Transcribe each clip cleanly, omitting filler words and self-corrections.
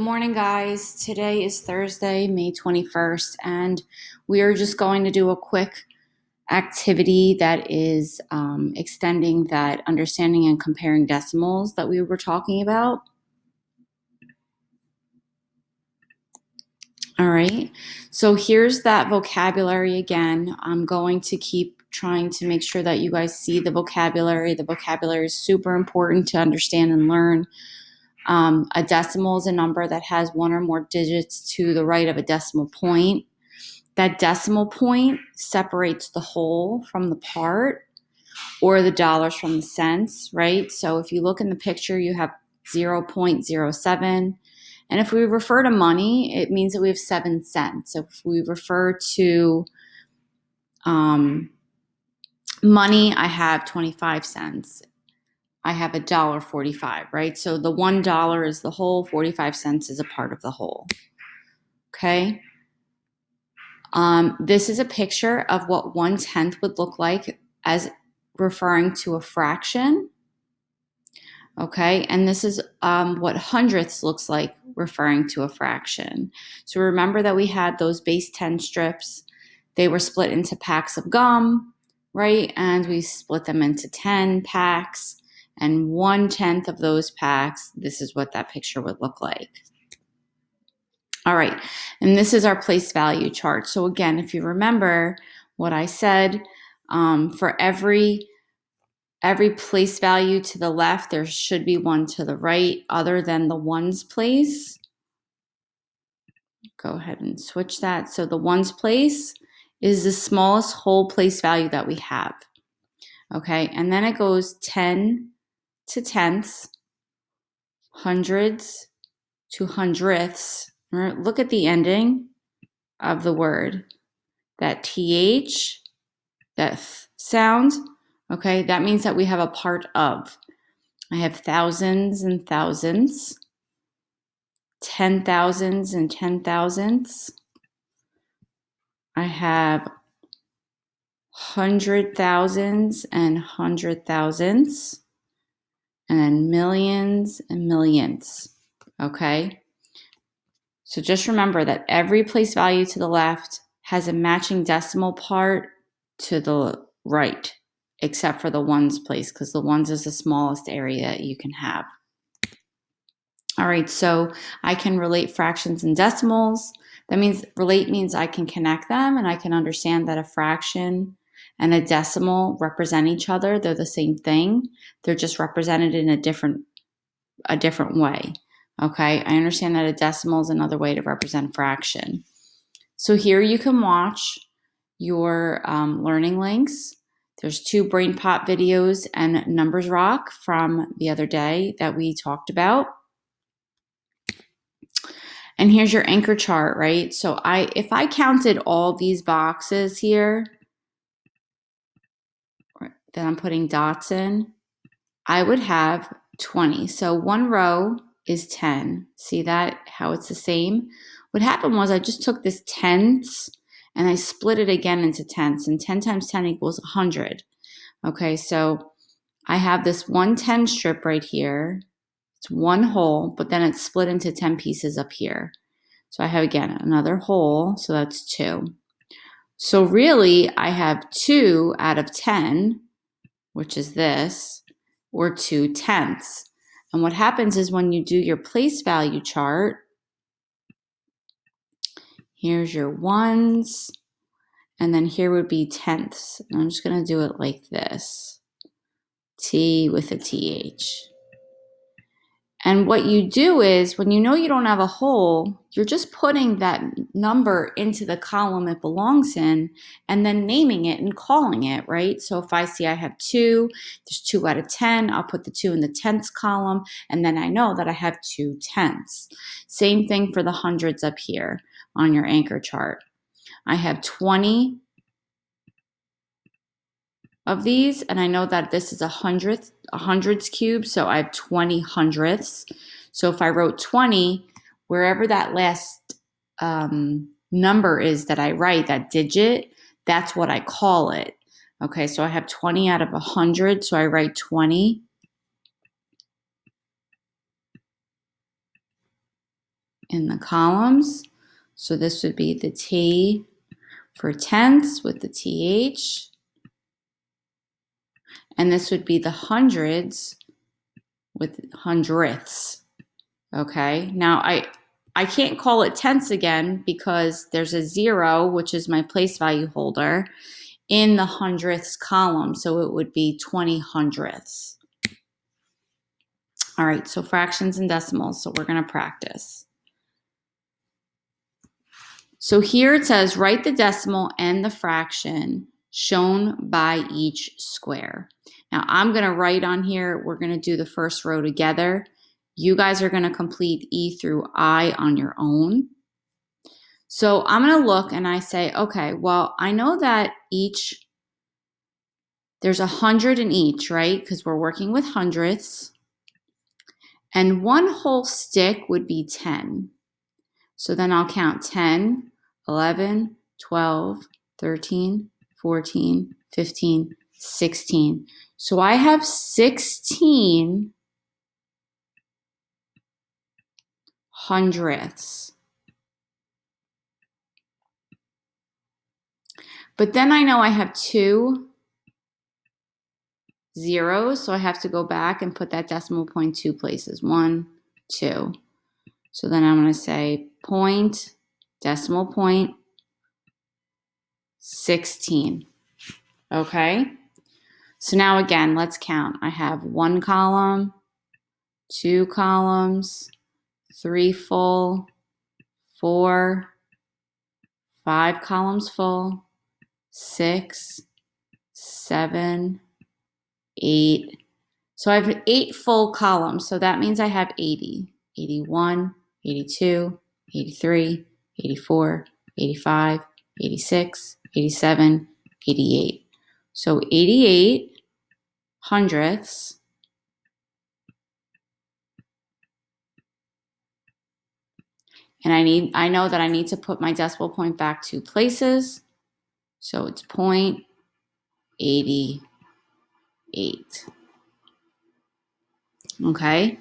morning, guys. Today is Thursday, May 21st, and we are just going to do a quick activity that is extending that understanding and comparing decimals that we were talking about. All right, so here's that vocabulary again. I'm going to keep trying to make sure that you guys see the vocabulary. The vocabulary is super important to understand and learn. A decimal is a number that has one or more digits to the right of a decimal point. That decimal point separates the whole from the part, or the dollars from the cents, right? So if you look in the picture, you have 0.07. And if we refer to money, it means that we have 7 cents. So if we refer to money, I have 25 cents. I have $1.45, right? So the $1 is the whole, 45 cents is a part of the whole. Okay. This is a picture of what 1/10 would look like as referring to a fraction. Okay, and this is what hundredths looks like referring to a fraction. So remember that we had those base 10 strips. They were split into packs of gum, right? And we split them into 10 packs. And 1/10 of those packs, this is what that picture would look like. All right, and this is our place value chart. So again, if you remember what I said, for every place value to the left, there should be one to the right other than the ones place. Go ahead and switch that. So the ones place is the smallest whole place value that we have. Okay, and then it goes 10 to tenths, hundreds to hundredths. Look at the ending of the word. That TH, that th sound, okay, that means that we have a part of. I have thousands and thousands, 10,000s and 10,000s. I have 100,000s and 100,000s, and then millions and millions, okay? So just remember that every place value to the left has a matching decimal part to the right, except for the ones place, because the ones is the smallest area that you can have. All right, so I can relate fractions and decimals. That means relate means I can connect them, and I can understand that a fraction and a decimal represent each other. They're the same thing. They're just represented in a different way. Okay, I understand that a decimal is another way to represent a fraction. So here you can watch your learning links. There's 2 BrainPop videos and Numbers Rock from the other day that we talked about. And here's your anchor chart, right? So if I counted all these boxes here that I'm putting dots in, I would have 20. So one row is 10. See that, how it's the same? What happened was I just took this tenths and I split it again into tenths, and 10 times 10 equals 100. Okay, so I have this 110 strip right here. It's one whole, but then it's split into 10 pieces up here. So I have, again, another whole, so that's 2. So really, I have 2 out of 10, which is this, or 2/10. And what happens is when you do your place value chart, here's your ones, and then here would be tenths. And I'm just going to do it like this, T with a TH. And what you do is, when you know you don't have a whole, you're just putting that number into the column it belongs in and then naming it and calling it, right? So if I see I have 2, there's 2 out of 10, I'll put the 2 in the tenths column, and then I know that I have 2/10. Same thing for the hundreds up here on your anchor chart. I have 20 of these, and I know that this is a hundreds cube, so I have 20 hundredths. So if I wrote 20, wherever that last number is that I write, that digit, that's what I call it. Okay, so I have 20 out of 100, so I write 20. in the columns. So this would be the T for tenths with the TH. And this would be the hundreds with hundredths. Okay, now I can't call it tenths again because there's a 0, which is my place value holder, in the hundredths column. So it would be 20 hundredths. All right, so fractions and decimals. So we're going to practice. So here it says, write the decimal and the fraction shown by each square. Now I'm going to write on here, we're going to do the first row together. You guys are going to complete E through I on your own. So I'm going to look and I say, okay, well, I know that there's 100 in each, right? Because we're working with hundredths. And one whole stick would be 10. So then I'll count 10, 11, 12, 13, 14, 15, 16. So I have 16 hundredths. But then I know I have 2 zeros, so I have to go back and put that decimal point 2 places. 1, 2. So then I'm going to say point, decimal point, 16. Okay? So now again, let's count. I have 1 column, 2 columns, 3 full, 4, 5 columns full, 6, 7, 8. So I have 8 full columns. So that means I have 80, 81, 82, 83, 84, 85, 86, 87, 88. So 88 hundredths. And I know that I need to put my decimal point back 2 places. So it's 0.88. Okay,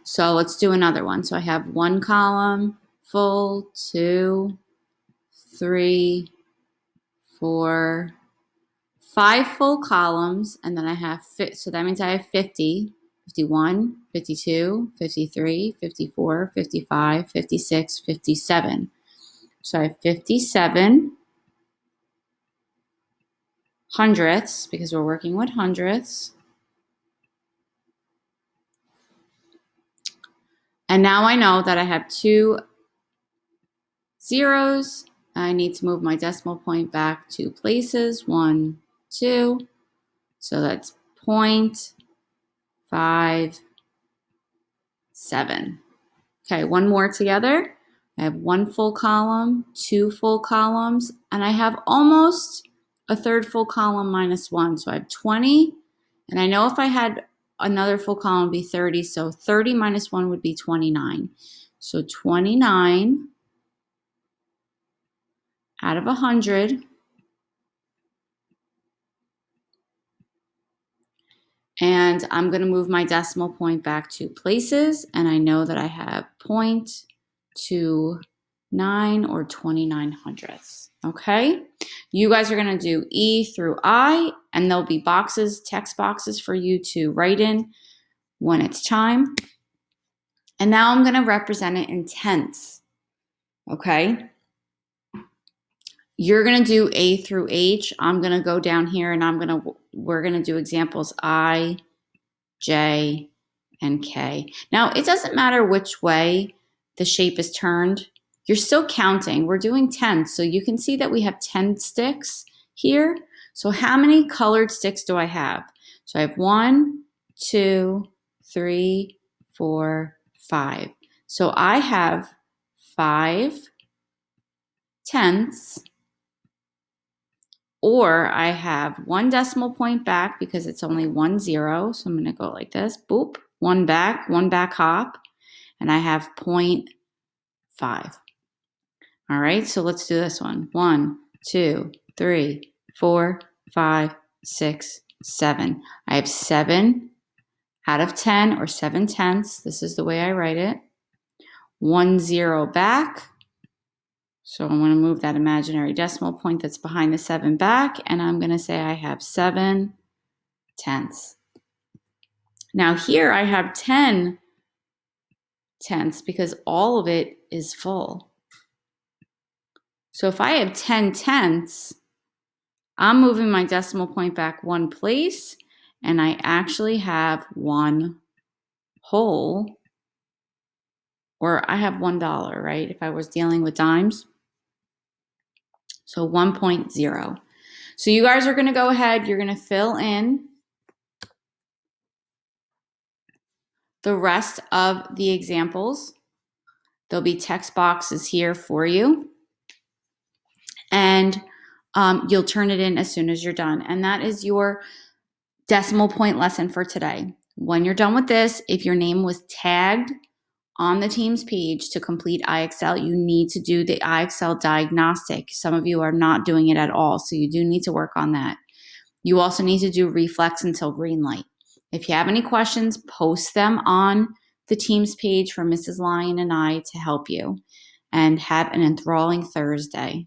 so let's do another one. So I have 1 column full, 2, 3, 4, 5 full columns, and then I have, so that means I have 50, 51, 52, 53, 54, 55, 56, 57. So I have 57 hundredths because we're working with hundredths. And now I know that I have 2 zeros. I need to move my decimal point back 2 places. 1, 2. So that's 0.57. Okay, one more together. I have 1 full column, 2 full columns, and I have almost a 3rd full column minus 1. So I have 20. And I know if I had another full column, it would be 30. So 30 minus 1 would be 29. So 29 out of 100. And I'm going to move my decimal point back 2 places. And I know that I have 0.29 or 29 hundredths. Okay. You guys are going to do E through I, and there'll be boxes, text boxes for you to write in when it's time. And now I'm going to represent it in tenths. Okay. You're going to do A through H. I'm going to go down here and we're going to do examples I, J, and K. Now, it doesn't matter which way the shape is turned. You're still counting. We're doing tenths, so you can see that we have 10 sticks here. So how many colored sticks do I have? So I have 1, 2, 3, 4, 5. So I have 5 tenths, or I have 1 decimal point back because it's only 1 0. So I'm going to go like this, boop, 1 back hop, and I have 0.5. All right, so let's do this one. 1, 2, 3, 4, 5, 6, 7. I have 7 out of 10 or 7 tenths. This is the way I write it. 1 0 back. So I'm going to move that imaginary decimal point that's behind the 7 back, and I'm going to say I have 7 tenths. Now here I have 10 tenths because all of it is full. So if I have 10 tenths, I'm moving my decimal point back one place, and I actually have 1 whole, or I have $1, right? If I was dealing with dimes. So 1.0. So you guys are going to go ahead, you're going to fill in the rest of the examples. There'll be text boxes here for you. And you'll turn it in as soon as you're done. And that is your decimal point lesson for today. When you're done with this, if your name was tagged on the Teams page to complete IXL, you need to do the IXL diagnostic. Some of you are not doing it at all, so you do need to work on that. You also need to do reflex until green light. If you have any questions, post them on the Teams page for Mrs. Lyon and I to help you. And have an enthralling Thursday.